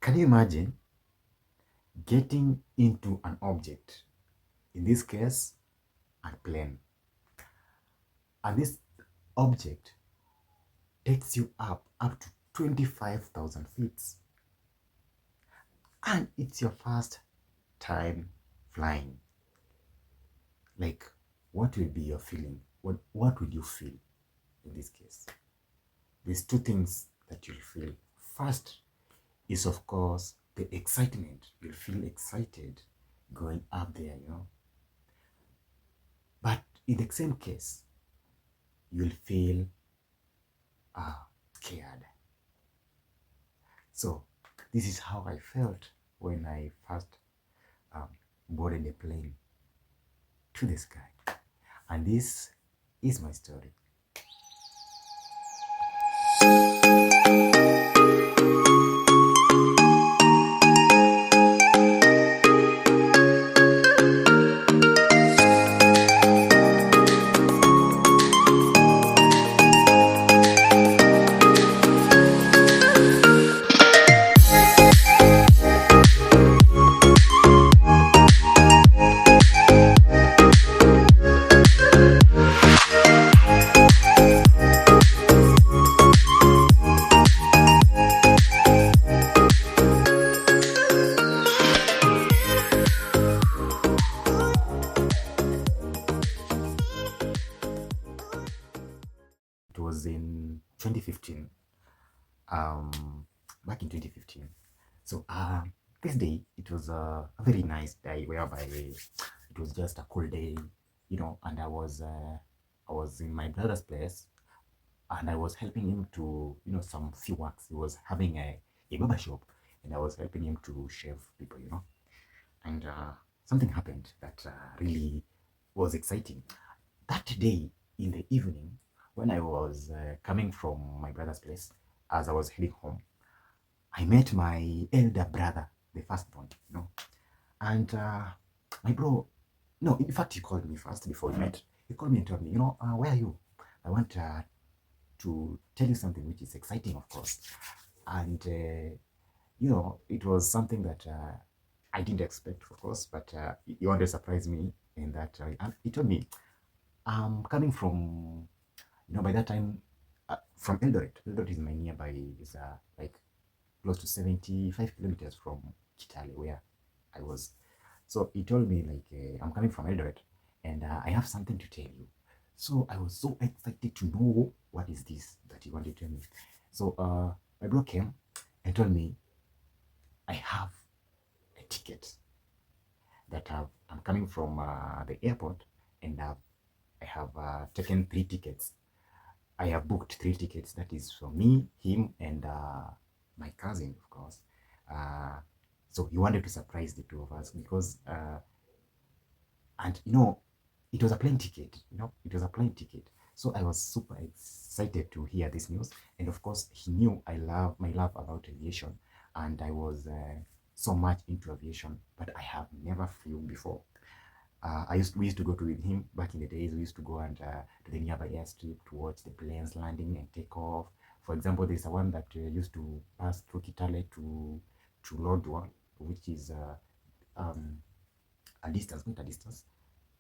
Can you imagine getting into an object, in this case, a plane, and this object takes you up to 25,000 feet, and it's your first time flying? Like, what will be your feeling? What would you feel in this case? There's two things that you'll feel. First is, of course, the excitement. You'll feel excited going up there, But in the same case, you'll feel scared. So this is how I felt when I first boarded a plane to the sky. And this is my story. It was in 2015. Back in 2015. So this day, it was a very nice day, whereby it was just a cool day, and I was in my brother's place, and I was helping him to, some few works. He was having a barber shop, and I was helping him to shave people, and something happened that really was exciting. That day in the evening, when I was coming from my brother's place, as I was heading home, I met my elder brother, the firstborn, and my bro, no, in fact, he called me first before we met. He called me and told me, where are you? I want to tell you something which is exciting, of course. And, it was something that I didn't expect, of course, but he wanted to surprise me in that. And he told me, I'm coming from, by that time, from Eldoret. Eldoret is my nearby, is like close to 75 kilometers from Kitale, where I was. So he told me, like, I'm coming from Eldoret, and I have something to tell you. So I was so excited to know what is this that he wanted to tell me. So my bro came and told me, I have a ticket that I'm coming from the airport, and I have taken 3 tickets. I have booked 3 tickets. That is for me, him, and my cousin, of course. So he wanted to surprise the two of us because, and it was a plane ticket. It was a plane ticket. So I was super excited to hear this news, and of course, he knew my love about aviation, and I was so much into aviation, but I have never flew before. We used to go to with him back in the days. We used to go and to the nearby airstrip to watch the planes landing and take off. For example, there's a one that used to pass through Kitale to Lodwar, which is a distance, not a distance,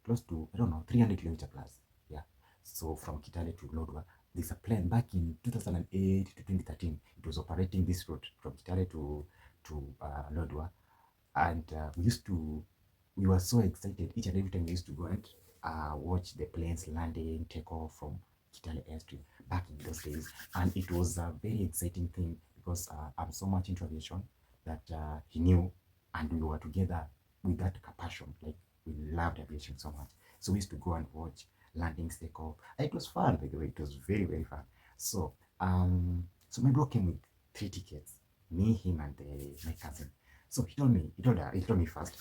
close to, I don't know, 300 kilometers plus. Yeah. So from Kitale to Lodwar, there's a plane back in 2008 to 2013. It was operating this route from Kitale to Lodwar, and we were so excited each and every time we used to go and watch the planes landing, take off from Kitale airstrip back in those days. And it was a very exciting thing because I'm so much into aviation that he knew, and we were together with that passion. Like, we loved aviation so much. So we used to go and watch landings, take off. It was fun, by the way. It was very, very fun. So, so my bro came with 3 tickets, me, him, and my cousin. So he told me first,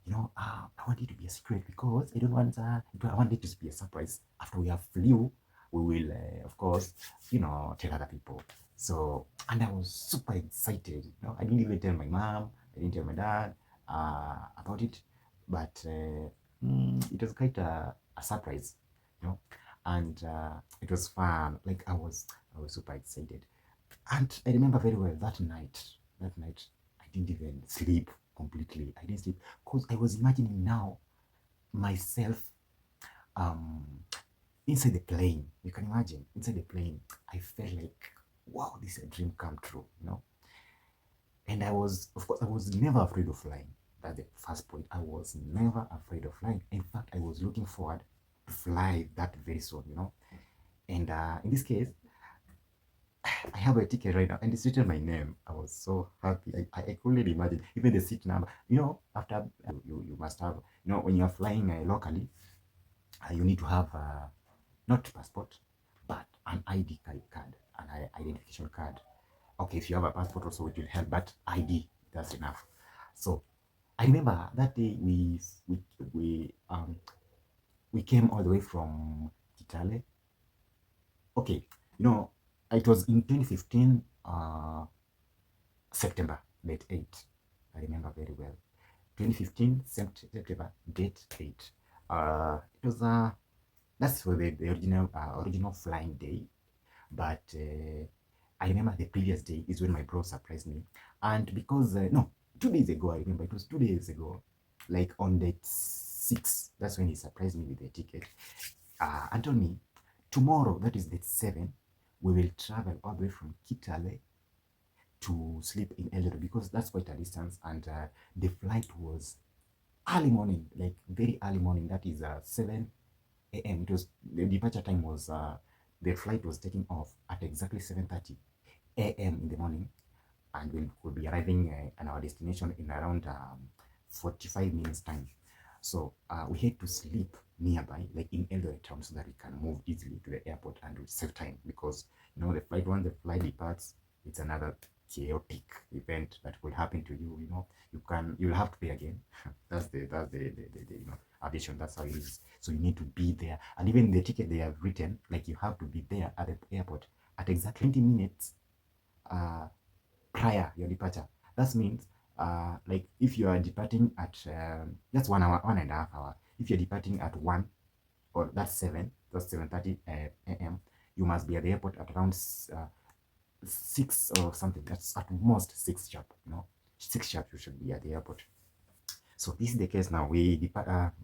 I want it to be a secret because I don't want I want it to be a surprise. After we have flew, we will, of course, tell other people. So, and I was super excited. I didn't even tell my mom, I didn't tell my dad about it, but it was quite a surprise, and it was fun. Like, I was super excited, and I remember very well that night. I I didn't even sleep completely. I didn't sleep because I was imagining now myself um inside the plane. You can imagine inside the plane. I felt like, wow, this is a dream come true, you know. And I was, of course, I was never afraid of flying. That's the first point. I was never afraid of flying. In fact, I was looking forward to fly that very soon, you know. And in this case, I have a ticket right now and it's written my name. I was so happy. I couldn't imagine. Even the seat number. You know, after you must have, you know, when you're flying locally, you need to have not passport, but an ID card, an identification card. Okay, if you have a passport also, it will help, but ID, that's enough. So I remember that day we came all the way from Kitale. Okay, you know, it was in 2015 September, date 8. I remember very well. 2015 September, date 8. It was that's for the original flying day. But I remember the previous day is when my bro surprised me. And because, no, 2 days ago, I remember it was 2 days ago, like on date 6, that's when he surprised me with the ticket. And told me, tomorrow, that is date 7, we will travel all the way from Kitale to sleep in Eldoret because that's quite a distance. And the flight was early morning, like very early morning, that is 7 a.m. It was, the departure time was, the flight was taking off at exactly 7:30 a.m. in the morning, and we will be arriving at our destination in around 45 minutes time. So we had to sleep nearby, like in Eldoret town, so that we can move easily to the airport and save time because, you know, the flight, once the flight departs, it's another chaotic event that will happen to you. You know, you'll have to pay again. That's the you know, aviation. That's how it is. So you need to be there, and even the ticket they have written, like you have to be there at the airport at exactly 20 minutes prior your departure. That means like if you are departing at that's 1 hour, 1.5 hour. If you're departing at 1, or that's 7, that's 7:30 a.m., you must be at the airport at around 6 or something. That's at most 6 sharp, you know. 6 sharp you should be at the airport. So this is the case now. We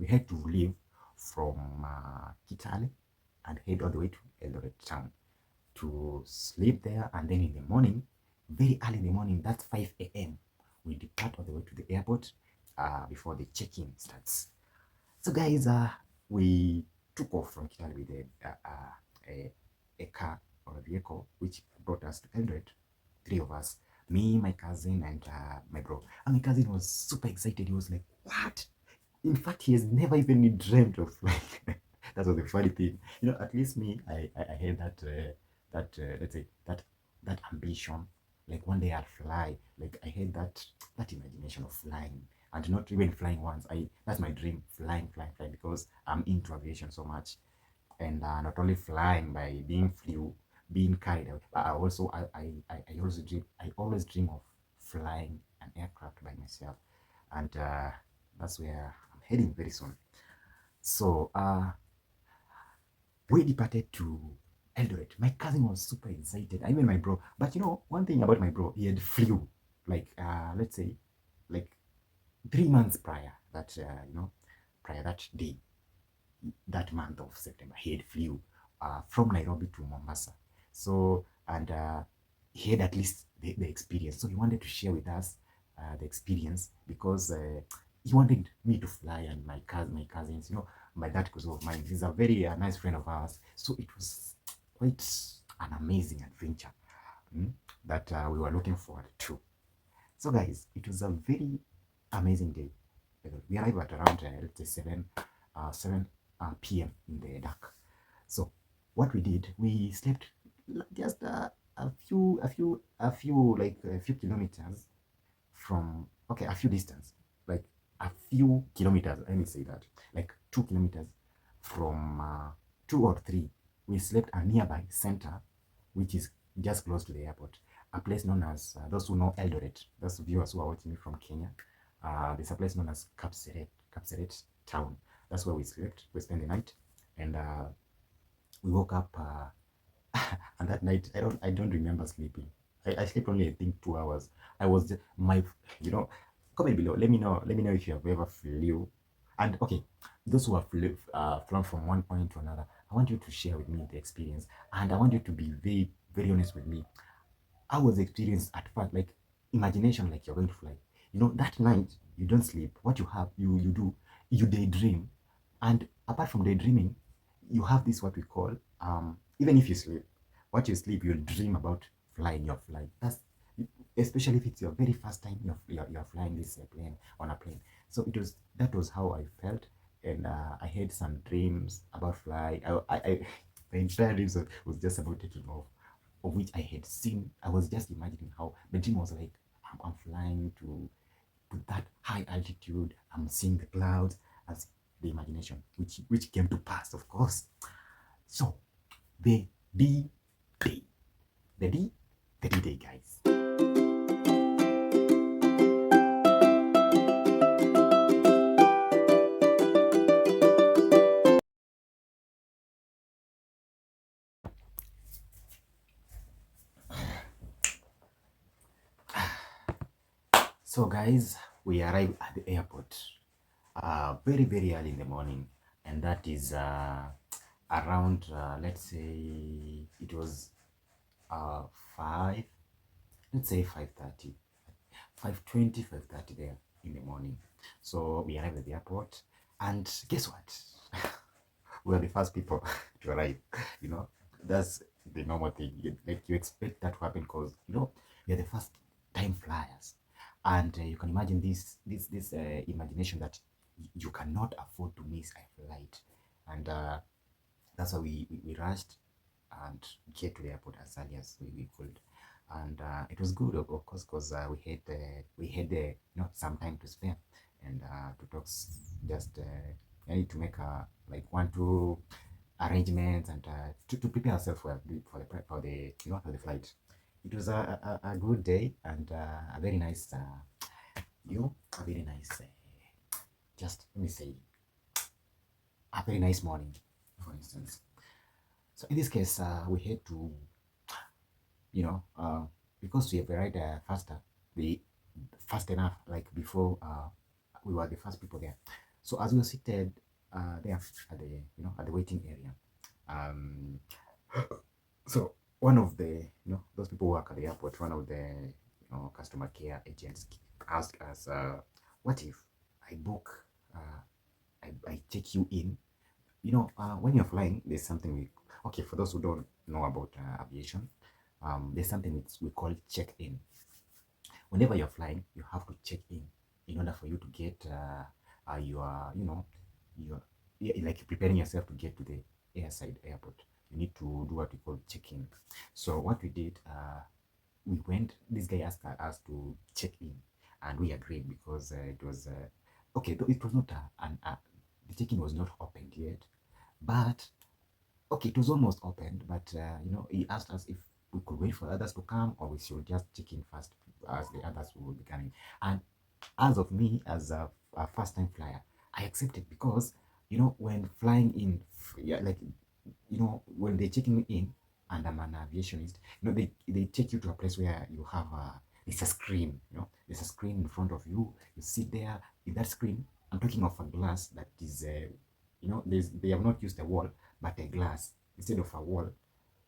had to leave from Kitale and head all the way to Eldoret town to sleep there, and then in the morning, very early in the morning, that's 5 a.m., we depart all the way to the airport before the check-in starts. So guys, we took off from Kitale with a car or a vehicle which brought us to Eldoret. 3 of us, me, my cousin, and my bro. And my cousin was super excited. He was like, what? In fact, he has never even dreamt of like that was the funny thing. You know, at least me, I had let's say that ambition. Like one day I'll fly. Like I had that imagination of flying, and not even flying once. That's my dream, flying, because I'm into aviation so much. And not only flying by being carried away, but I always dream of flying an aircraft by myself, and that's where I'm heading very soon. So we departed to Eldoret. My cousin was super excited. I mean my bro. But you know, one thing about my bro, he had flew like let's say like 3 months prior that prior that day, that month of September, he had flew from Nairobi to Mombasa. So, and he had at least the experience. So he wanted to share with us the experience because he wanted me to fly and my cousins, you know, my dad cousin of mine. He's a very nice friend of ours. So it was quite an amazing adventure that we were looking forward to. So guys, it was a very amazing day. We arrived at around let's say 7 p.m. in the dark. So what we did, we slept just a few kilometers from, okay, a few distance, like a few kilometers. Let me say that, like 2 kilometers from 2 or 3. We slept a nearby center, which is just close to the airport, a place known as those who know Eldoret, those viewers who are watching me from Kenya. There's a place known as Kapseret town. That's where we slept. We spent the night, and we woke up. And that night, I don't remember sleeping. I slept only, I think, 2 hours. I was just, my, you know, comment below. Let me know. Let me know if you have ever flew. And okay, those who have flown from one point to another, I want you to share with me the experience, and I want you to be very, very honest with me. How was the experience at first? Like, imagination, like you're going to fly. That night you don't sleep. What you have, you do, you daydream, and apart from daydreaming, you have this what we call even if you sleep, what you sleep, you'll dream about flying. You're flying. That's especially if it's your very first time you're flying this plane on a plane. So that was how I felt, and I had some dreams about flying. The entire dreams was just about taking off, of which I had seen. I was just imagining how the dream was like, I'm flying to that high altitude. I'm seeing the clouds as the imagination, which came to pass, of course. So the D day, the D, the D day, guys. So, guys, we arrived at the airport very, very early in the morning, and that is around, let's say, it was uh, 5, let's say 5:30, 5:20, 5:30 there in the morning. So, we arrived at the airport, and guess what? We are the first people to arrive. You know, that's the normal thing. Like you expect that to happen because we are the first time flyers, and you can imagine this imagination that you cannot afford to miss a flight, and that's why we rushed and get to the airport as early as we could. And it was good, of course, because we had some time to spare and to talk. Just I need to make like 1 2 arrangements and to prepare ourselves for the flight. It was a good day and a very nice a very nice just let me say a very nice morning, for instance. So in this case, we had to, you know, because we have arrived faster, we fast enough, like before we were the first people there. So as we were seated there at the, at the waiting area, um, so one of the, those people who work at the airport, one of the, customer care agents asked us, what if I book, I check you in. When you're flying, there's something okay, for those who don't know about aviation, there's something we call check-in. Whenever you're flying, you have to check in order for you to get your, like preparing yourself to get to the airside airport. You need to do what we call check-in. So what we did, we went, this guy asked us to check in, and we agreed because it was, okay, though it was not, the check-in was not opened yet, but okay, it was almost opened, but he asked us if we could wait for others to come or we should just check in first as the others will be coming. And as of me, as a first-time flyer, I accepted because when flying in, yeah, like when they checking me in, and I'm an aviationist, they take you to a place where you have it's a screen, there's a screen in front of you. You sit there in that screen. I'm talking of a glass that is, they have not used a wall, but a glass instead of a wall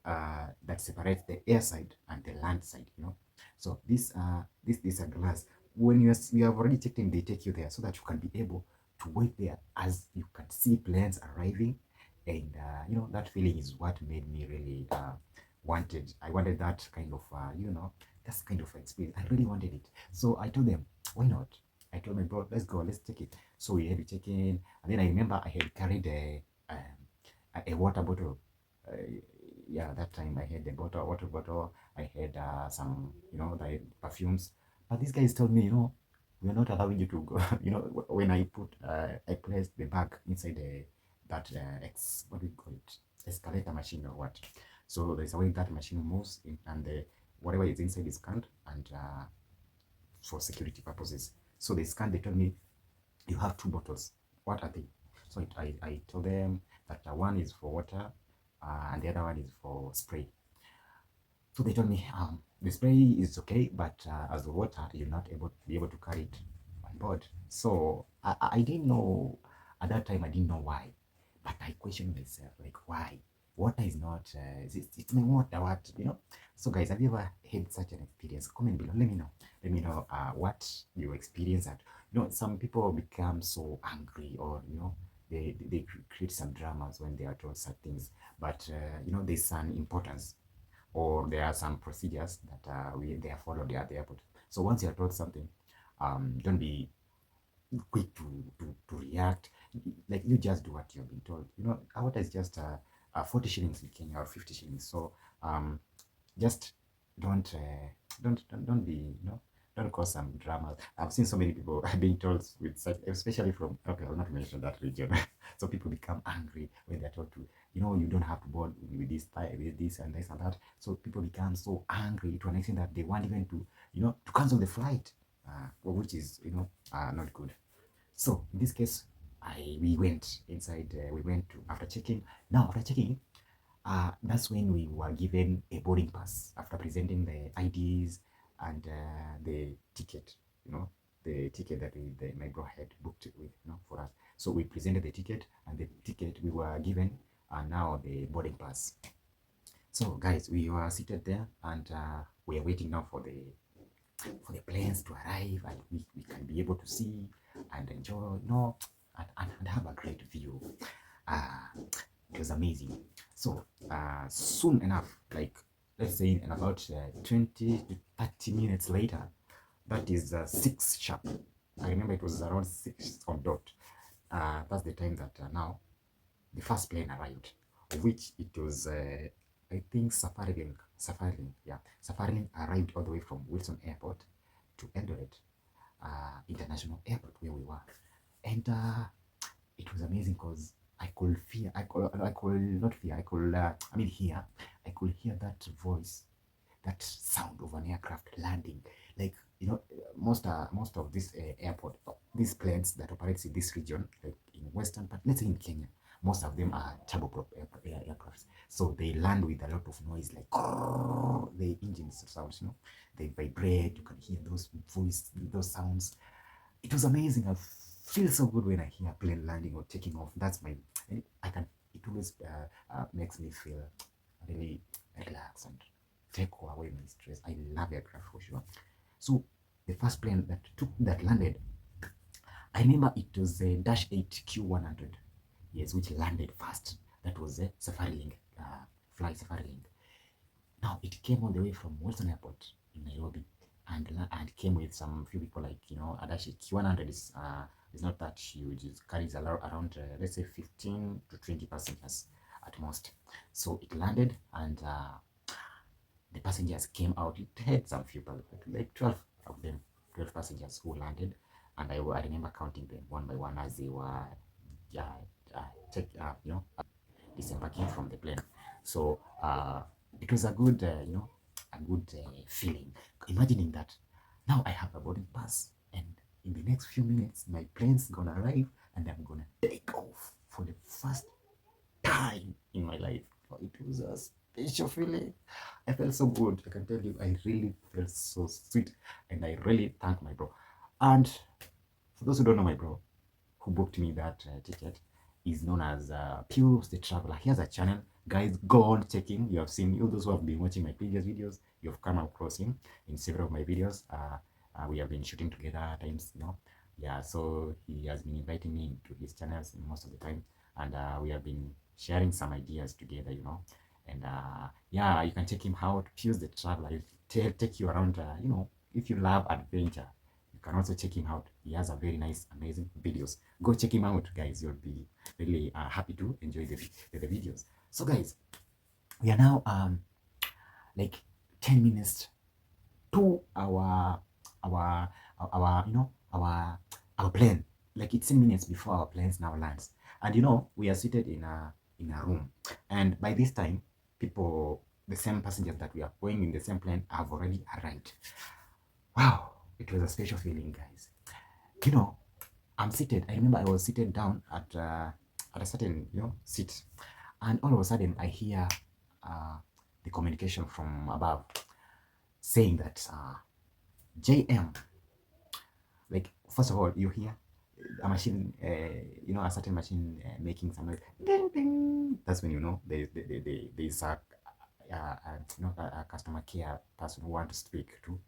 that separates the air side and the land side. So this is a glass. When you have already checked in, they take you there so that you can be able to wait there as you can see planes arriving, and that feeling is what made me really I wanted that kind of that's kind of experience. I really wanted it, so I told them, why not? I told my bro, let's go, let's take it. So we had to check in, and then I remember I had carried a water bottle. uh, yeah, that time I had a water bottle. I had some, the perfumes. But these guys told me, we are not allowing you to go. When I placed the bag inside that what do you call it? Escalator machine or what? So there's a way that machine moves in, and whatever is inside is scanned, and for security purposes. So they scanned. They told me you have 2 bottles. What are they? So I told them that one is for water and the other one is for spray. So they told me, the spray is okay, but as the water, you're not able to be able to carry it on board. So I didn't know at that time. I didn't know why, but I questioned myself, like, why? Water is not. It's my water. What, you know? So guys, have you ever had such an experience? Comment below. Let me know. Let me know what you experience. That, you know, some people become so angry, or you know, they create some dramas when they are told such things. But you know, there's an importance, or there are some procedures that they are followed at the airport. So once you are told something, don't be quick to react. Like, you just do what you've been told. You know, water is just 40 shillings in Kenya, or 50 shillings. So just don't be, you know, don't cause some drama. I've seen so many people being told with such, especially from, okay, I'll not mention that region. So people become angry when they're told to, you know, you don't have to board with this and this and that. So people become so angry to an extent that they want even to, you know, to cancel the flight, which is, you know, not good. So in this case, we went inside. We went to, after checking. Now after checking, that's when we were given a boarding pass after presenting the IDs and the ticket, you know, the ticket that my bro had booked with, you know, for us. So we presented the ticket, and the ticket we were given, and now the boarding pass. So guys, we were seated there, and we are waiting now for the planes to arrive, and we can be able to see and enjoy, you know, and have a great view. It was amazing. So soon enough, like, let's say in about 20 to 30 minutes later, that is 6 sharp. I remember it was around 6 on dot. That's the time that now the first plane arrived, of which it was, I think, Safarilink, yeah. Safarilink arrived all the way from Wilson Airport to Eldoret International Airport, where we were. And it was amazing because I could hear, I could hear that voice, that sound of an aircraft landing. Like, you know, most of this airport, these planes that operates in this region, like in western part, let's say in Kenya, most of them are turboprop aircrafts. So they land with a lot of noise, like the engines sounds, you know, they vibrate. You can hear those sounds. It was amazing. I feel so good when I hear a plane landing or taking off. That's my, I can, it always makes me feel really relaxed and take away my stress. I love aircraft for sure. So the first plane that landed, I remember it was a Dash 8 Q100, yes, which landed first. That was a Safarilink, fly Safarilink. Now it came all the way from Wilson Airport in Nairobi, and came with some few people, like, you know, Adashi Q100 is not that huge. It carries around let's say 15 to 20 passengers at most. So it landed, and the passengers came out. It had some few, like 12 of them, 12 passengers who landed, and I remember counting them one by one as they were you know, disembarking from the plane. So it was a good, you know, a good feeling. Imagining that now I have a boarding pass, and in the next few minutes my plane's gonna arrive, and I'm gonna take off for the first time in my life. It was a special feeling. I felt so good. I can tell you, I really felt so sweet, and I really thank my bro. And for those who don't know, my bro who booked me that ticket is known as Pius the Traveler. He has a channel. Guys, go on checking. You have seen, all those who have been watching my previous videos, you've come across him in several of my videos. We have been shooting together at times, you know. Yeah, so he has been inviting me to his channels most of the time, and we have been sharing some ideas together, you know. And yeah, you can check him out. Pius the Traveler. He'll take you around, you know, if you love adventure. You can also check him out. He has a very nice, amazing videos. Go check him out, guys. You'll be really happy to enjoy the videos. So, guys, we are now like 10 minutes to our you know, our plane. Like, it's 10 minutes before our planes now lands, and you know, we are seated in a room, and by this time, people, the same passengers that we are going in the same plane, have already arrived. Wow, it was a special feeling, guys. You know, I'm seated. I remember I was seated down at a certain, you know, seat, and all of a sudden I hear the communication from above saying that JM, like first of all, you hear a machine, a certain machine making some noise. Ding, ding. That's when you know there's a customer care person who want to speak to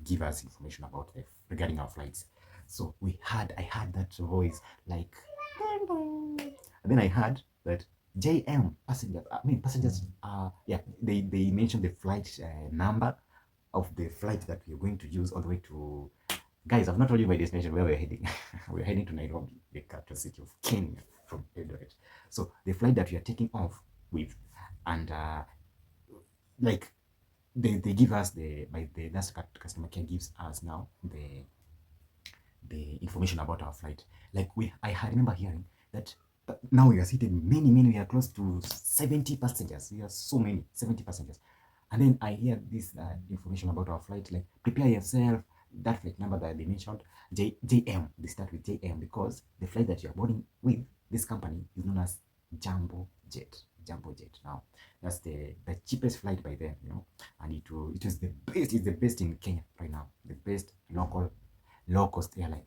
give us information about regarding our flights. So I heard that voice like, ding, ding. And then I heard that JM passenger. I mean passengers. Yeah, they mentioned the flight number of the flight that we're going to use all the way to. Guys, I've not told you my destination where we're heading. We're heading to Nairobi, the capital city of Kenya, from Eldoret. So the flight that we are taking off with, and like they give us that's customer care gives us now the information about our flight. Like I remember hearing that now we are seated many, we are close to 70 passengers. We are so many, 70 passengers. And then I hear this information about our flight, like prepare yourself, that flight number that they mentioned, JM. They start with JM because the flight that you are boarding with this company is known as Jambo Jet. Jambo Jet. Now, that's the cheapest flight by them, and it is the best. It's the best in Kenya right now. The best low cost airline.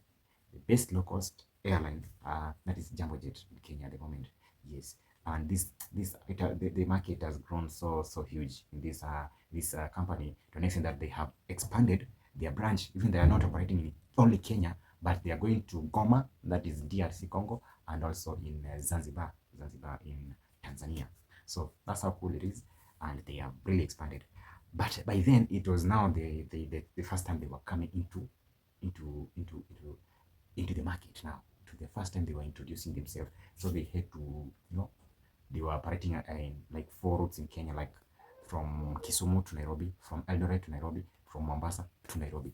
The best low cost airline. That is Jambo Jet in Kenya at the moment. Yes, and the market has grown so huge in this company to an extent that they have expanded their branch. Even they are not operating in only Kenya, but they are going to Goma, that is DRC Congo, and also in Zanzibar in Tanzania. So that's how cool it is, and they have really expanded. But by then, it was now the first time they were coming into the market now. To the first time they were introducing themselves, so they had to, they were operating in like 4 routes in Kenya, like from Kisumu to Nairobi, from Eldoret to Nairobi, from Mombasa to Nairobi,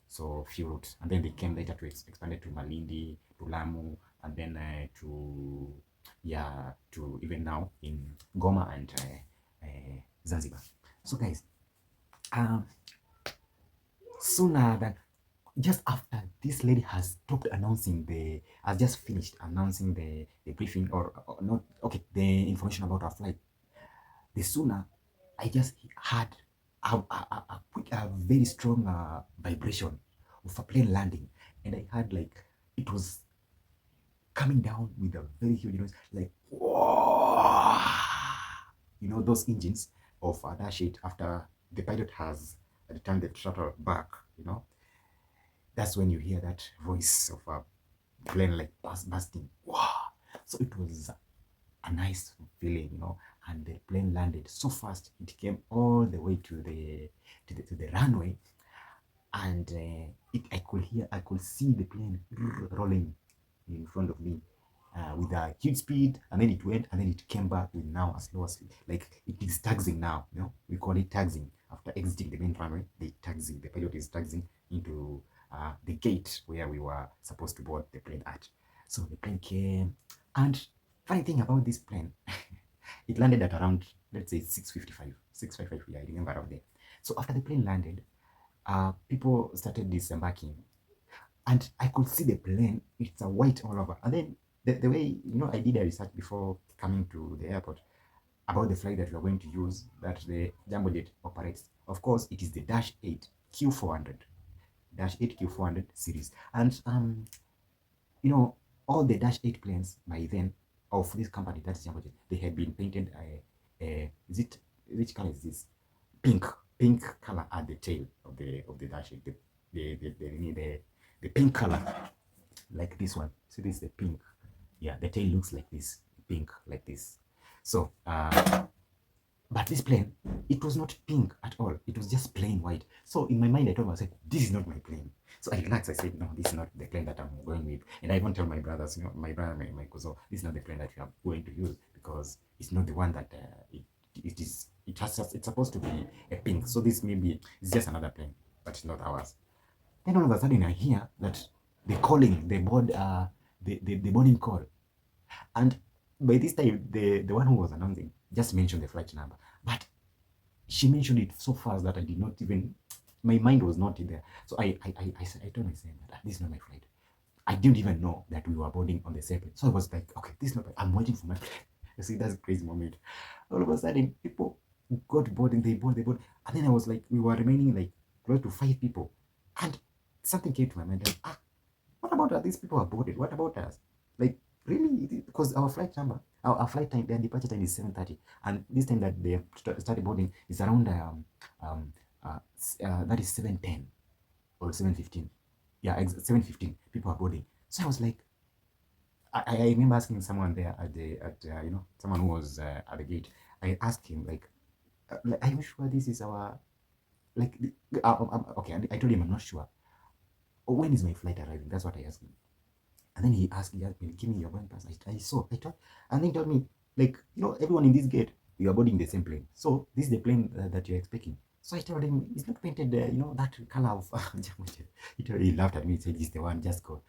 so few routes. And then they came later to expanded to Malindi, to Lamu, and then to even now in Goma and Zanzibar. So guys, sooner than just after this lady has just finished announcing the briefing, or not, okay, the information about our flight, the sooner I just had a very strong vibration of a plane landing, and I had like it was coming down with a very huge noise, like whoa, those engines of a Dash 8 after the pilot has returned the throttle back, that's when you hear that voice of a plane like bursting. Wow! So it was a nice feeling, and the plane landed so fast. It came all the way to the runway, and I could see the plane rolling in front of me with a huge speed, and then it went, and then it came back with now a slower speed. Like it is taxiing now, we call it taxiing. After exiting the main runway, the pilot is taxiing into the gate where we were supposed to board the plane at. So the plane came, and funny thing about this plane, it landed at around, let's say 6:55, yeah, I remember around there. So after the plane landed, people started disembarking, and I could see the plane, it's a white all over. And then the way, I did a research before coming to the airport about the flight that we are going to use, that the Jambo Jet operates. Of course, it is the Dash 8 Q400. Dash 8 Q400 series. And, all the Dash 8 planes by then of this company, that's Jambo Jet, they had been painted, which color is this? Pink color at the tail of the Dash 8. The pink color, like this one. See, this is the pink. Yeah, the tail looks like this, pink, like this. So, but this plane, it was not pink at all. It was just plain white. So in my mind, I told myself, this is not my plane. So I relaxed. I said, no, this is not the plane that I'm going with. And I even tell my brothers, my brother, my cousin, this is not the plane that we are going to use, because it's not the one that it's supposed to be a pink. So this it's just another plane, but it's not ours. Then all of a sudden I hear that the boarding call. And by this time, the one who was announcing just mentioned the flight number. But she mentioned it so fast that I did not even, my mind was not in there. So I told myself that this is not my flight. I didn't even know that we were boarding on the same plane. So I was like, okay, this is not, I'm waiting for my flight. You see, that's a crazy moment. All of a sudden, people, got boarding, they board. And then I was like, we were remaining like close to 5 people. And something came to my mind, like, what about these people are boarded? What about us? Like, really? Because our flight number, our flight time, their departure time is 7:30. And this time that they started boarding is around, um, that is 7:10 or 7:15. Yeah, 7:15. People are boarding. So I was like, I remember asking someone there someone who was at the gate. I asked him, like, are you sure this is our, like, okay, I told him I'm not sure. Oh, when is my flight arriving? That's what I asked him. And then he asked me, give me your boarding pass. I saw, I thought, and then he told me, like, everyone in this gate, we are boarding the same plane. So this is the plane that you're expecting. So I told him, it's not painted, that color of he laughed at me, he said, it's the one, just go,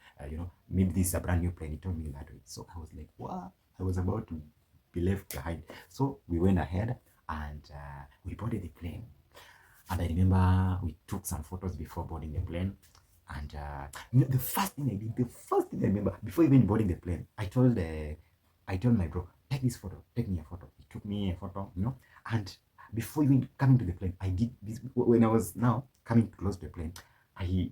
maybe this is a brand new plane. He told me that way. So I was like, wow, I was about to be left behind. So we went ahead and we boarded the plane. And I remember we took some photos before boarding the plane. And the first thing I did, the first thing I remember, before even boarding the plane, I told my bro, take this photo, take me a photo. He took me a photo. And before even coming to the plane, I did this. When I was now coming close to the plane,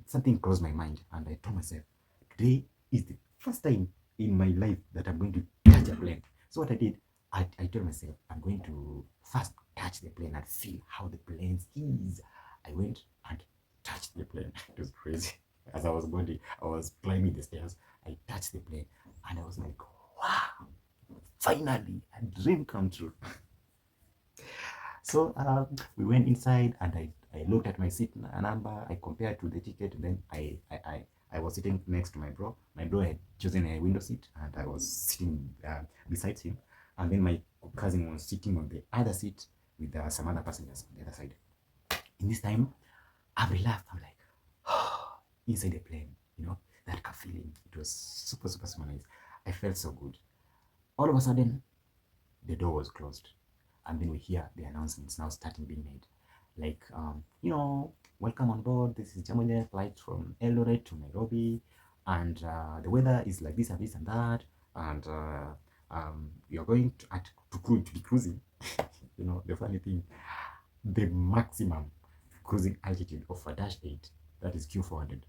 something crossed my mind, and I told myself, today is the first time in my life that I'm going to touch a plane. So what I did, I told myself, I'm going to first touch the plane and feel how the plane is. I went and touched the plane. It was crazy. As I was climbing the stairs, I touched the plane, and I was like, wow, finally, a dream come true. So we went inside, and I looked at my seat number, I compared to the ticket, and then I was sitting next to my bro. My bro had chosen a window seat, and I was sitting beside him. And then my cousin was sitting on the other seat with some other passengers on the other side. In this time, I'm relaxed. I'm like, inside the plane, that feeling. It was super, super, super nice. I felt so good. All of a sudden, the door was closed. And then we hear the announcements now starting being made. Like, welcome on board. This is Jamune flight from Eldoret to Nairobi. And the weather is like this and this and that. And you're going to be cruising. The funny thing, the maximum cruising altitude of a Dash 8, that is Q400,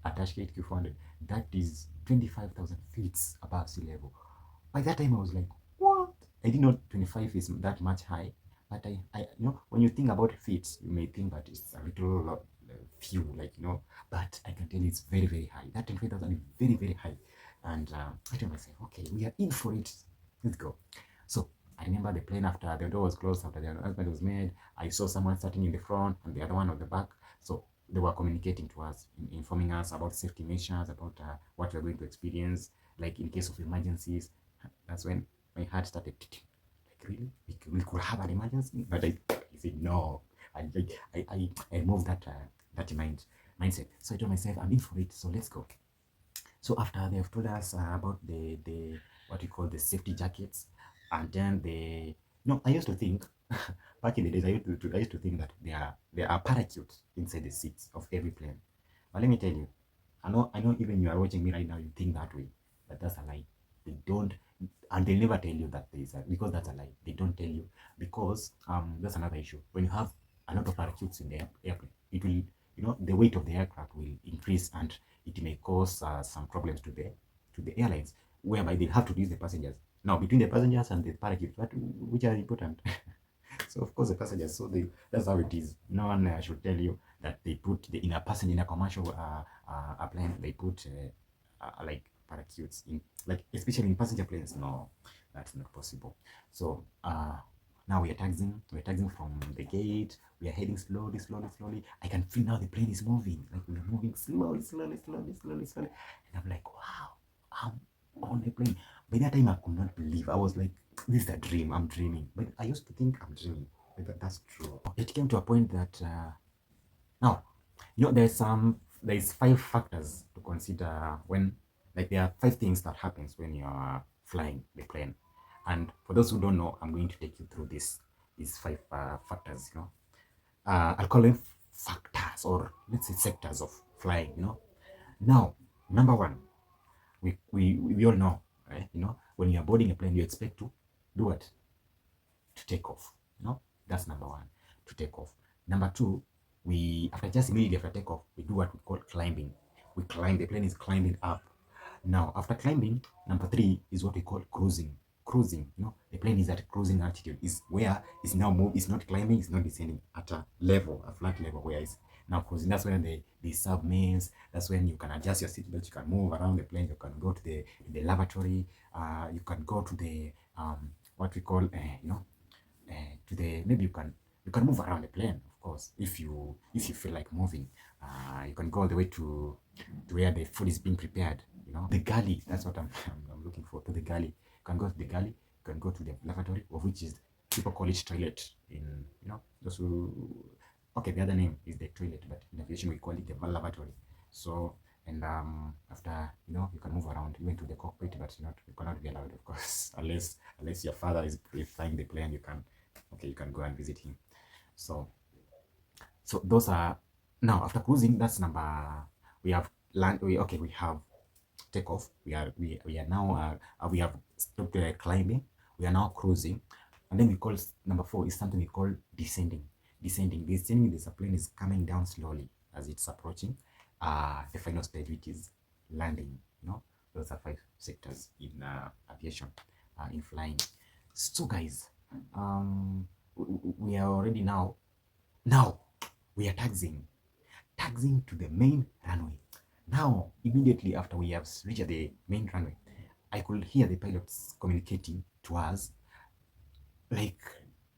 a Dash 8 Q400, that is 25,000 feet above sea level. By that time, I was like, what? I didn't know 25 is that much high, but when you think about feet, you may think that it's a little few, but I can tell you it's very, very high. That 25,000 is very, very high. And I told myself, okay, we are in for it. Let's go. So I remember the plane, after the door was closed, after the announcement was made, I saw someone starting in the front and the other one on the back. So they were communicating to us, informing us about safety measures, about what we're going to experience, like in case of emergencies. That's when my heart started ticking. Like, really? We could have an emergency? But I said no. I moved that mindset. So I told myself, I'm in for it, so let's go. So after they've told us about the what we call the safety jackets, and then I used to think back in the days, I used to think that there are parachutes inside the seats of every plane. But let me tell you, I know even you are watching me right now, you think that way, but that's a lie. They don't, and they never tell you that because that's a lie. They don't tell you, because that's another issue. When you have a lot of parachutes in the airplane, it will, the weight of the aircraft will increase, and it may cause some problems to the airlines, whereby they have to reduce the passengers. Now, between the passengers and the parachutes, which are important? So of course the passengers. So that's how it is. No one should tell you that they put in a commercial plane, they put like parachutes in, like, especially in passenger planes. No, that's not possible. So now we are taxiing from the gate. We are heading slowly. I can feel now the plane is moving. Like, we are moving slowly. And I'm like, wow, I'm on the plane. By that time, I could not believe. I was like, this is a dream. I'm dreaming. But I used to think I'm dreaming. But that's true. It came to a point that now, there's 5 factors to consider when, like, there are 5 things that happens when you are flying the plane. And for those who don't know, I'm going to take you through these 5 factors. I'll call them factors, or let's say sectors of flying. Now, number 1, we all know, right? When you're boarding a plane, you expect to do what? To take off. That's number one, to take off. Number two, we after just immediately after takeoff, we do what we call climbing. We climb, the plane is climbing up. Now, after climbing, number three is what we call cruising. Cruising, the plane is at cruising altitude, is where it's now move, it's not climbing, it's not descending, at a level, a flat level, where it's now cruising. That's when the sub means, that's when you can adjust your seatbelt, you can move around the plane, you can go to the lavatory, you can go to the what we call to the, maybe you can move around the plane, of course, if you feel like moving. You can go all the way to where the food is being prepared. The galley. That's what I'm looking for. To the galley. You can go to the galley. You can go to the lavatory, of which is, people call it toilet. In those who, okay, the other name is the toilet, but in aviation we call it the lavatory. So, and after you can move around even to the cockpit, but you cannot be allowed, of course, unless your father is flying the plane. You can go and visit him. So those are, now after cruising, that's number, we have land, we have takeoff. We are now we have stopped climbing. We are now cruising, and then we call number four is something we call descending. Descending, the plane is coming down slowly as it's approaching the final stage, which is landing. Those are 5 sectors in aviation, in flying. So guys, we are already now we are taxiing to the main runway. Now, immediately after we have reached the main runway, I could hear the pilots communicating to us, like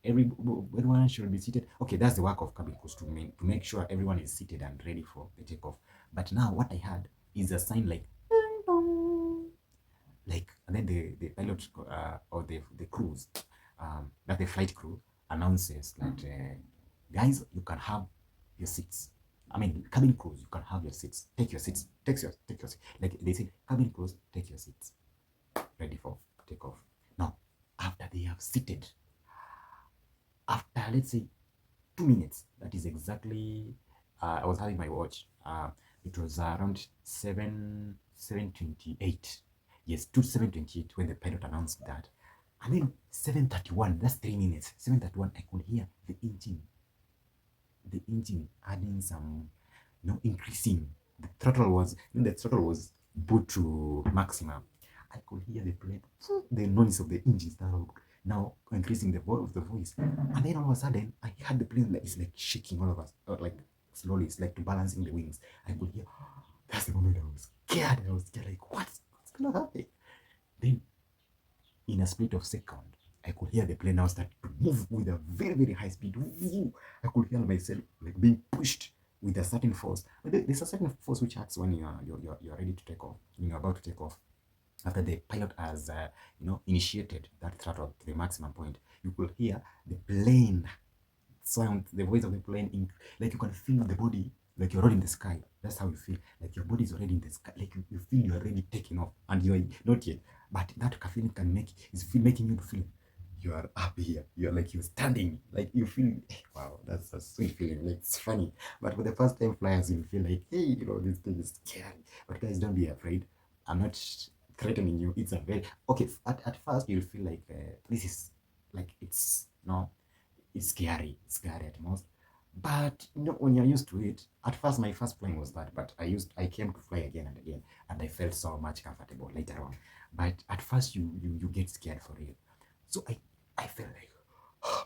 everyone should be seated. Okay, that's the work of cabin crews, to make sure everyone is seated and ready for the takeoff. But now what I heard is a sign like, and then the pilot or the crews, that the flight crew announces that, guys, you can have your seats. I mean, cabin crews, you can have your seats. Take your seats. Take your seats. Like they say, cabin crews, take your seats. Ready for takeoff. Now, after they have seated, after let's say 2 minutes, that is exactly, I was having my watch. It was around 7:28. Yes, 7:28 when the pilot announced that. And then 7:31, that's 3 minutes. 7:31, I could hear the engine adding some, increasing. The throttle was put to maximum. I could hear the noise of the engine now increasing the volume of the voice. And then all of a sudden, I heard the plane it's like shaking all of us, like slowly. It's like balancing the wings. I could hear. That's the moment I was scared. Like, what's gonna happen? Then, in a split of second, I could hear the plane now start to move with a very, very high speed. I could hear myself like being pushed with a certain force. But there's a certain force which acts when you're ready to take off, when you're about to take off. After the pilot has initiated that throttle to the maximum point, you could hear the plane sound, the voice of the plane, like you can feel the body, like you're already in the sky. That's how you feel, like your body is already in the sky, like you feel you're already taking off, and you're not yet. But that feeling making you feel you are up here. You're standing, like you feel, wow, that's a sweet feeling. Like, it's funny, but for the first time flyers, you feel like, hey, this thing is scary. But guys, don't be afraid. I'm not threatening you. It's a very okay. At first, you'll feel like this is like it's scary. It's scary at most. But when you're used to it, at first my first plane was that, but I came to fly again and again, and I felt so much comfortable later on. But at first you get scared for real. So I felt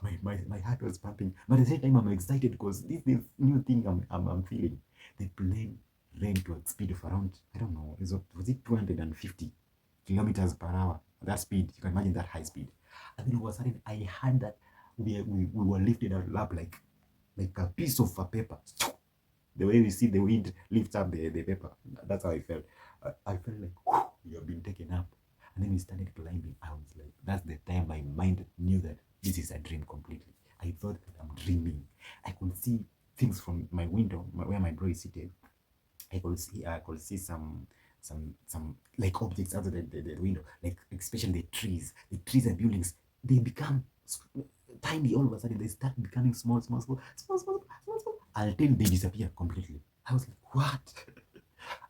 like my heart was pumping, but at the same time I'm excited because this new thing I'm feeling. The plane ran to a speed of around, I don't know, was it 250 kilometers per hour? That speed, you can imagine that high speed. And then all of a sudden I heard that we were lifted up like a piece of a paper. The way we see the wind lifts up the paper. That's how I felt. I felt like, whew, you have been taken up. And then we started climbing. I was like, that's the time my mind knew that this is a dream completely. I thought that I'm dreaming. I could see things from my window, where my bro is seated. I could see some like objects out of the window, like especially the trees and buildings. They become tiny. All of a sudden they start becoming small until they disappear completely. I was like, what?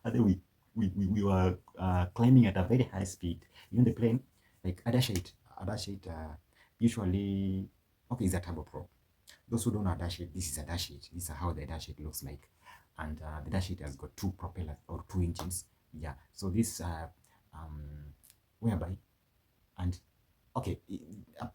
And then we were climbing at a very high speed. Even the plane, like Adash 8 usually, okay, it's a turboprop. those who don't know a dash sheet, this is a dash sheet. This is how the dash sheet looks like. And the dash sheet has got two propellers or two engines. Yeah. So this um, whereby and okay,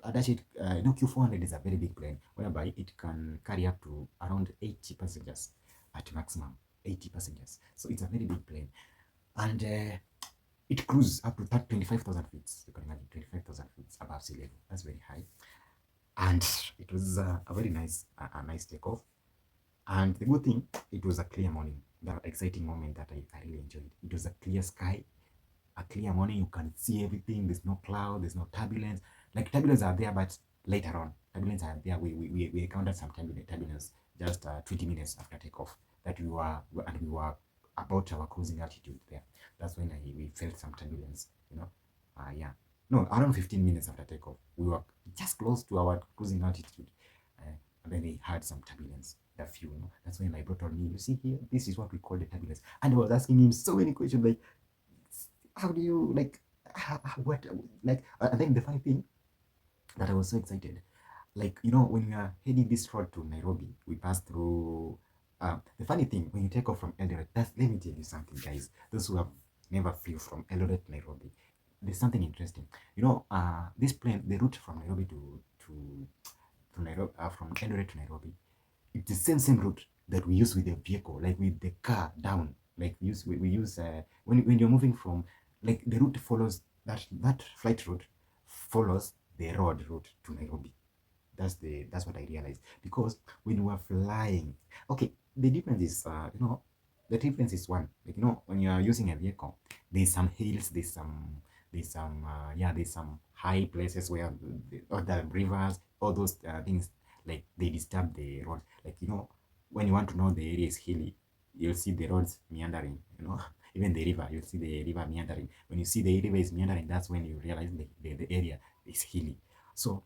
a dash sheet, Q400 is a very big plane whereby it can carry up to around 80 passengers at maximum. 80 passengers. So it's a very big plane. And it cruises up to 25,000 feet. You can imagine 25,000 feet above sea level. That's very high. And it was a very nice, nice takeoff. And the good thing, it was a clear morning. That exciting moment that I really enjoyed. It was a clear sky, a clear morning. You can see everything. There's no cloud. There's no turbulence. Like turbulence are there, but later on, turbulence are there. We encountered some turbulence just 20 minutes after takeoff. That we were about our cruising altitude there. That's when we felt some turbulence. Yeah. No, around 15 minutes after takeoff, we were just close to our cruising altitude, and then we had some turbulence. The few, that's when my brother told me, you see here, this is what we call the turbulence. And I was asking him so many questions, like, how do you like, what, like, I think the funny thing that I was so excited, like, when we are heading this road to Nairobi, we pass through. The funny thing, when you take off from Eldoret, let me tell you something, guys. Those who have never flew from Eldoret to Nairobi, there's something interesting. This plane, the route from Nairobi to Nairobi, from Eldoret to Nairobi, it's the same route that we use with the vehicle, like with the car down. Like we use when you're moving from, like, the route follows that flight route follows the road route to Nairobi. That's what I realized, because when you are flying, okay, the difference is the difference is one, like, when you are using a vehicle, there's some hills, there's some high places where the rivers, all those things, like, they disturb the road. Like, when you want to know the area is hilly, you'll see the roads meandering. Even the river, you'll see the river meandering. When you see the river is meandering, that's when you realize the area is hilly. So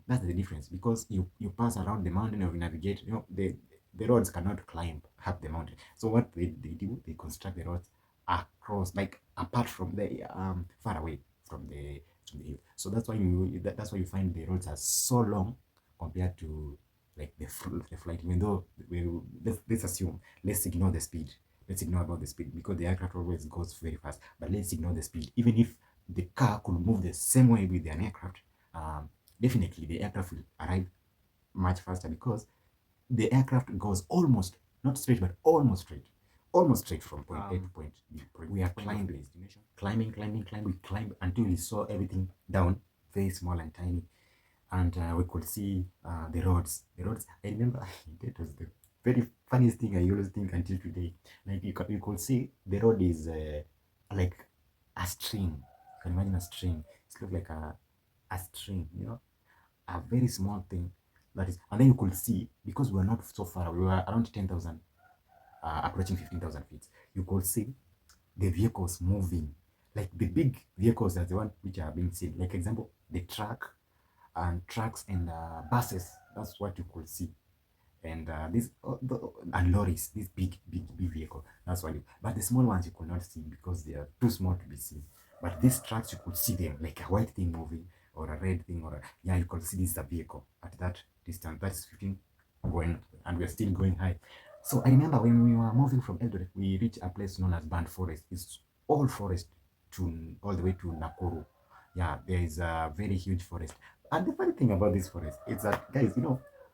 that's the difference, because you pass around the mountain, or you navigate. The roads cannot climb up the mountain. So what they do, they construct the roads across, like, apart from the far away from the hill. So that's why you find the roads are so long compared to, like, the flight. Even though let's assume, let's ignore the speed. Let's ignore about the speed, because the aircraft always goes very fast. But let's ignore the speed. Even if the car could move the same way with an aircraft, definitely the aircraft will arrive much faster, because the aircraft goes almost, not straight, but almost straight from point A to point B. We are climbing the destination, climbing. We climbed until we saw everything down, very small and tiny, and we could see the roads. I remember that was the very funniest thing I always think until today. Like, you could see the road is like a string. You can imagine a string. It looks like a string, a very small thing. That is, and then you could see, because we were not so far, we were around 10,000, approaching 15,000 feet. You could see the vehicles moving, like the big vehicles are the one which are being seen. Like, example, the trucks and buses. That's what you could see. And and lorries, this big vehicle. That's why but the small ones you could not see, because they are too small to be seen. But these trucks, you could see them, like a white thing moving, or a red thing, yeah, you could see this is a vehicle at that distance. That's 15 going, and we're still going high. So I remember when we were moving from Eldoret, we reached a place known as Band Forest. It's all forest all the way to Nakuru. Yeah, there is a very huge forest. And the funny thing about this forest is that, guys,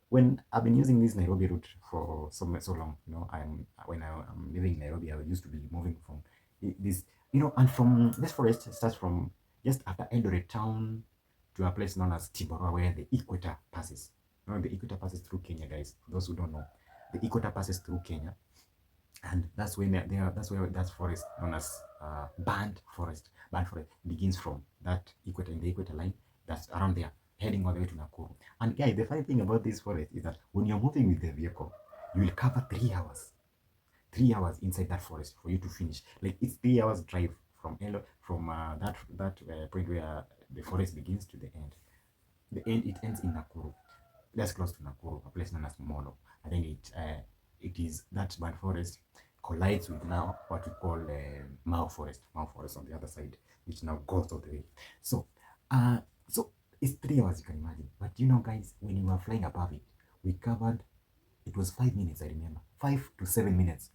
when I've been using this Nairobi route for so long, when I'm living in Nairobi, I used to be moving from this, and from this forest starts from just after Eldoret town to a place known as Timboroa, where the equator passes. The equator passes through Kenya, guys. For those who don't know, the equator passes through Kenya, and that's where that forest known as Band Forest begins from. That equator, in the equator line, that's around there, heading all the way to Nakuru. And guys, the funny thing about this forest is that when you're moving with the vehicle, you will cover 3 hours. 3 hours inside that forest for you to finish. Like, it's 3 hours drive from that point where the forest begins to the end. It ends in Nakuru. That's close to Nakuru, a place known as Molo. And then it is that Band Forest collides with now what we call Mau Forest on the other side, which now goes all the way. So it's 3 hours, you can imagine. But guys, when you are flying above it, We covered, it was 5 minutes, I remember, 5 to 7 minutes,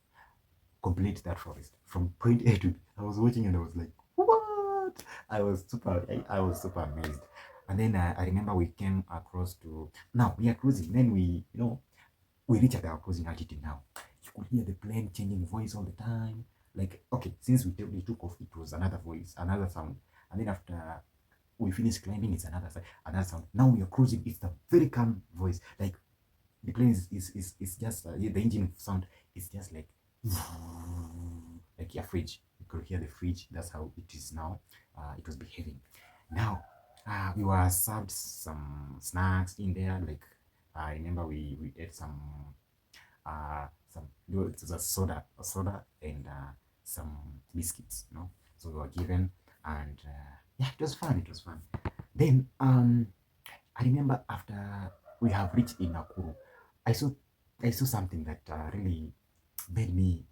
complete that forest from point A to B. I was watching and I was like, what? I was super amazed. And then I remember we came across to, now we are cruising. Then we reach at our cruising altitude now. You could hear the plane changing voice all the time. Like, okay, since we took off, it was another voice, another sound. And then after we finished climbing, it's another sound. Now we are cruising, it's a very calm voice. Like, the plane is just, the engine sound is just like a fridge. You could hear the fridge. That's how it is now. It was behaving. Now, we were served some snacks in there. Like, I remember we ate it was a soda and some biscuits. So we were given, and yeah, it was fun. It was fun. Then I remember after we have reached in Nakuru, I saw something that really made me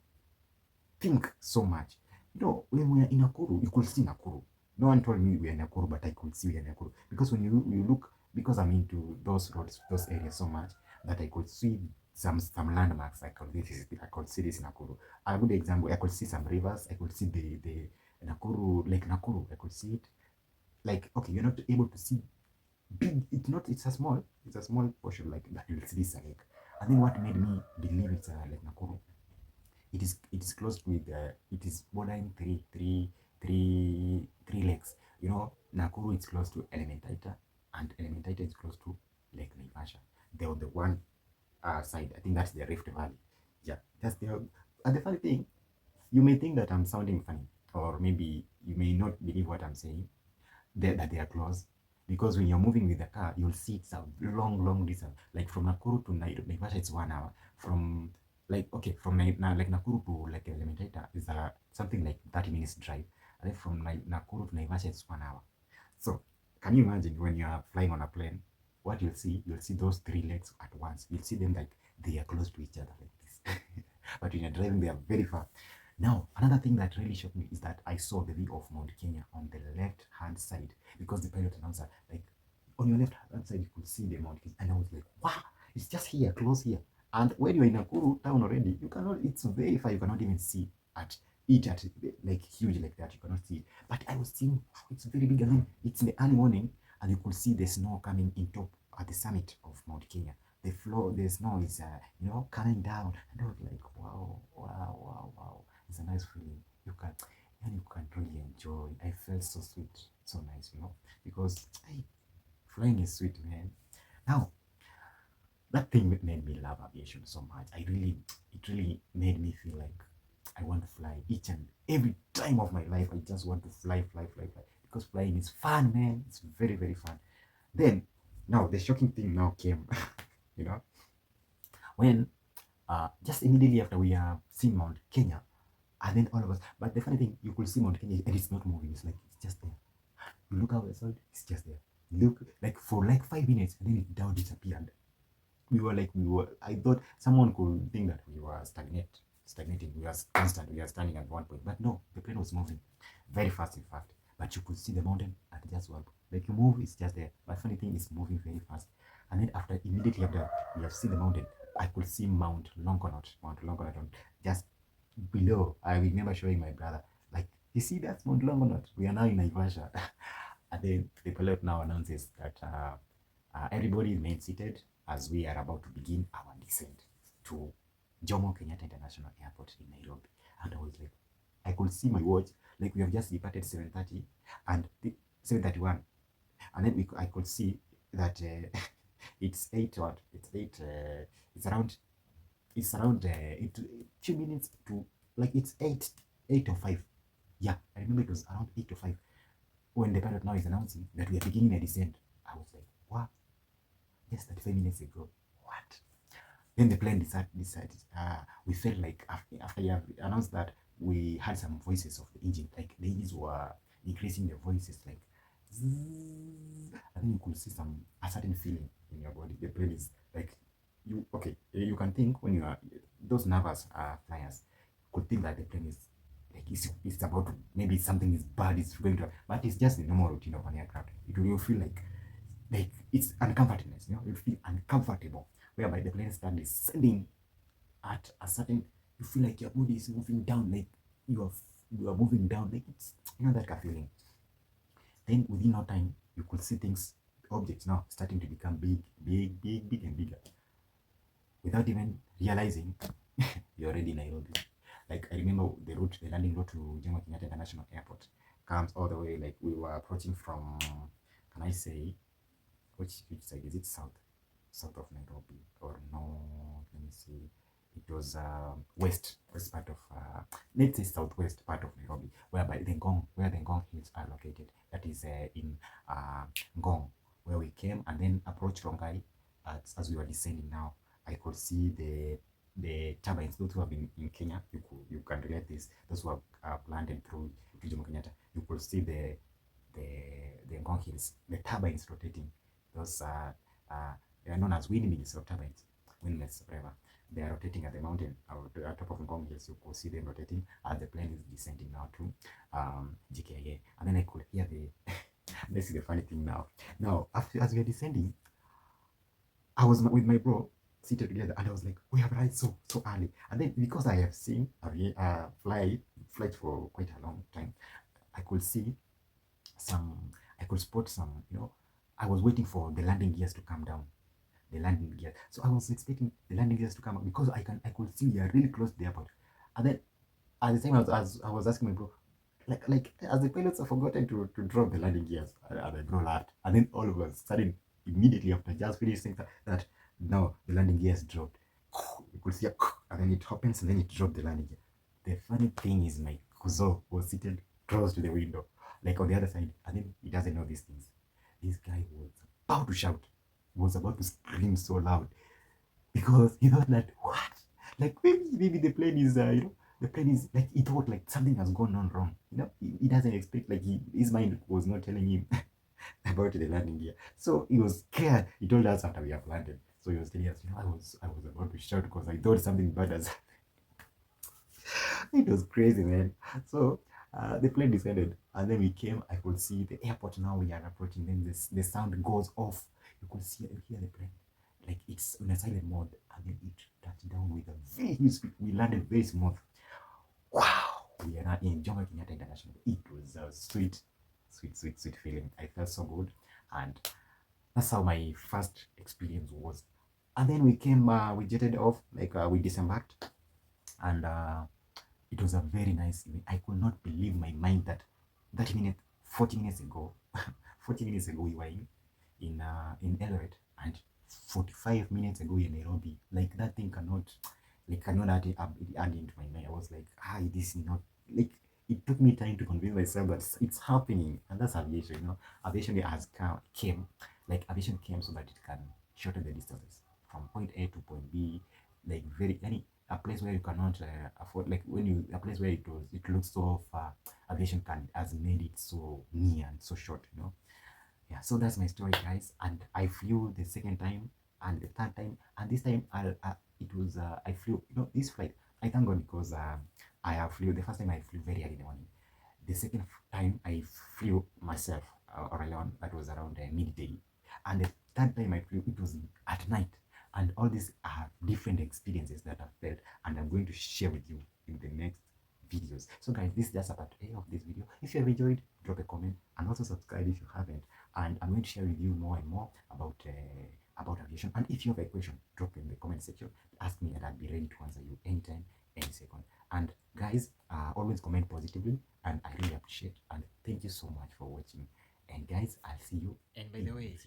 think so much. When we are in Nakuru, you could see Nakuru. No one told me we are in Nakuru, but I could see we are in Nakuru. Because when you look, because I'm into those roads, those areas so much, that I could see some landmarks. I could see this in Nakuru. A good example, I could see some rivers. I could see the Nakuru, Lake Nakuru. I could see it. Like, okay, you're not able to see big. It's a small portion, like, that you'll see this lake. And then what made me believe it's Lake Nakuru, it is close with it is bordering three lakes. Nakuru is close to Elementaita, and Elementaita is close to Lake Naivasha. They're on the one side. I think that's the Rift Valley. Yeah, that's the. And the funny thing, you may think that I'm sounding funny, or maybe you may not believe what I'm saying, that they are close. Because when you're moving with the car, you'll see it's a long distance. Like from Nakuru to Naivasha, it's 1 hour. From from Nakuru to like Elementaita is something like 30 minutes drive. And then from Nakuru to Naivasha, it's 1 hour. So can you imagine when you are flying on a plane, what you'll see those three lakes at once. You'll see them like they are close to each other like this. But when you're driving, they are very far. Now, another thing that really shocked me is that I saw the view of Mount Kenya on the left hand side, because the pilot announced that, like, on your left hand side you could see the Mount Kenya, and I was like, wow, it's just here, close here. And when you're in Nakuru town already, you cannot. It's very far. You cannot even see at like huge like that. You cannot see it. But I was seeing, wow, it's very big. And then it's in the early morning, and you could see the snow coming in top at the summit of Mount Kenya. The snow is coming down, and I was like, wow, wow, wow, wow. It's a nice feeling. You can really enjoy. I felt so sweet, so nice, because hey, flying is sweet, man. Now, that thing made me love aviation so much. It really made me feel like I want to fly each and every time of my life. I just want to fly, because flying is fun, man. It's very, very fun. Then, now the shocking thing now came, when just immediately after we have seen Mount Kenya, and then all of us. But the funny thing, you could see Mount Kenya and it's not moving. It's like it's just there. You look outside, it's just there. Look, like for like 5 minutes, and then it down disappeared. I thought someone could think that we were stagnating. We were constant. We were standing at one point, but no, the plane was moving very fast, in fact. But you could see the mountain at just one. Like you move, it's just there. But funny thing, it's moving very fast. And then immediately after we have seen the mountain, I could see Mount Longonot just below. I remember showing my brother, like, you see, that's Mount Longonot. We are now in Naivasha. And then the pilot now announces that everybody remains seated as we are about to begin our descent to Jomo Kenyatta International Airport in Nairobi. And I was like, I could see my watch, like we have just departed 7:30 and 7:31, and then I could see that it's 8 what? It's around 2 minutes to, like, it's 8:05. Yeah, I remember it was around 8:05 when the pilot now is announcing that we are beginning a descent. I was like, what? Just 35 minutes ago. What? Then the plane decided. We felt like after you have announced that, we had some voices of the engine. Like the engines were increasing the voices, like, zzz, and then you could see a certain feeling in your body. The plane is like, you can think when you are those nervous flyers could think that the plane is like it's about to, maybe something is bad, it's going to, but it's just the normal routine of an aircraft. It will feel like it's uncomfortableness, you feel uncomfortable whereby the plane started descending at a certain, you feel like your body is moving down, like you are moving down, like it's, you know, that kind of feeling. Then within no time, you could see things, objects now starting to become big and bigger. Without even realizing, you're already in Nairobi. Like I remember the landing route to Jomo Kenyatta International Airport comes all the way, like we were approaching from, can I say, which side is it? South of Nairobi, or no? Let me see. It was west part of, let's say southwest part of Nairobi, whereby where the Ngong Hills are located. That is in Ngong, where we came and then approached Rongai. As we were descending now, I could see the turbines. Those who have been in Kenya, you can relate this. Those who have landed through Jomo Kenyatta, you could see the Ngong Hills, the turbines rotating. Those they are known as windmills or turbines, windmills, whatever. They are rotating at the mountain, at top of Ngong Hills. You could see them rotating as the plane is descending now to JKIA. And then I could hear this is the funny thing now. Now, as we are descending, I was with my bro seated together, and I was like, we have arrived so early. And then because I have seen a flight for quite a long time, I could spot some, I was waiting for the landing gears to come down. The landing gear. So I was expecting the landing gears to come up because I could see we are really close to the airport. And then at the time I was asking my bro, like as the pilots have forgotten to drop the landing gears, and my bro laughed. And then all of a sudden, immediately after just finishing that, now the landing gears dropped. You could see and then it happens and then it dropped the landing gear. The funny thing is my Kuzo was seated close to the window, like on the other side, and then he doesn't know these things. This guy was about to shout, was about to scream so loud because he thought that what, like maybe the plane is the plane is like, he thought like something has gone on wrong. He doesn't expect, like his mind was not telling him about the landing gear. So he was scared. He told us after we have landed. So he was telling us, I was about to shout because I thought something bad has. It was crazy, man. So the plane descended, and then we came. I could see the airport. Now we are approaching. Then the sound goes off. You could hear the plane, like it's in a silent mode, and then it touched down with a very speed. We landed very smooth. Wow! We are now in Jomo Kenyatta International. It was a sweet feeling. I felt so good, and that's how my first experience was. And then we came, we jetted off, like we disembarked, and it was a very nice evening. I could not believe my mind that 40 minutes ago, 40 minutes ago we were in Eldoret, and 45 minutes ago in Nairobi. Like that thing cannot add into my mind. I was like, this is not, like, it took me time to convince myself that it's happening, and that's aviation. Aviation came so that it can shorten the distances from point A to point B, like a place where you cannot afford, like a place where it looks so far, aviation has made it so near and so short. Yeah, so that's my story, guys. And I flew the second time and the third time, and this time I flew, this flight, I thank God, because I flew the first time. I flew very early in the morning. The second time I flew myself or alone, that was around midday, and the third time I flew, it was at night. And all these are different experiences that I've felt, and I'm going to share with you in the next videos. So guys, this is just a part A of this video. If you have enjoyed, drop a comment, and also subscribe if you haven't. And I'm going to share with you more and more about aviation. And if you have a question, drop in the comment section, ask me, and I'll be ready to answer you anytime, any second. And guys, always comment positively, and I really appreciate, and thank you so much for watching. And guys, I'll see you. And by the way,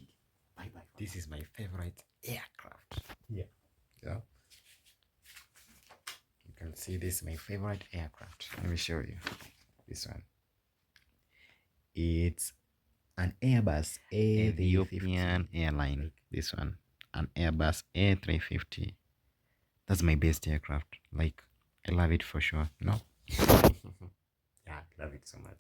bye. This is my favorite aircraft. Yeah. You can see this is my favorite aircraft. Let me show you this one. It's an Airbus Ethiopian airline. This one, an Airbus A350. That's my best aircraft. Like, I love it for sure. Yeah, I love it so much.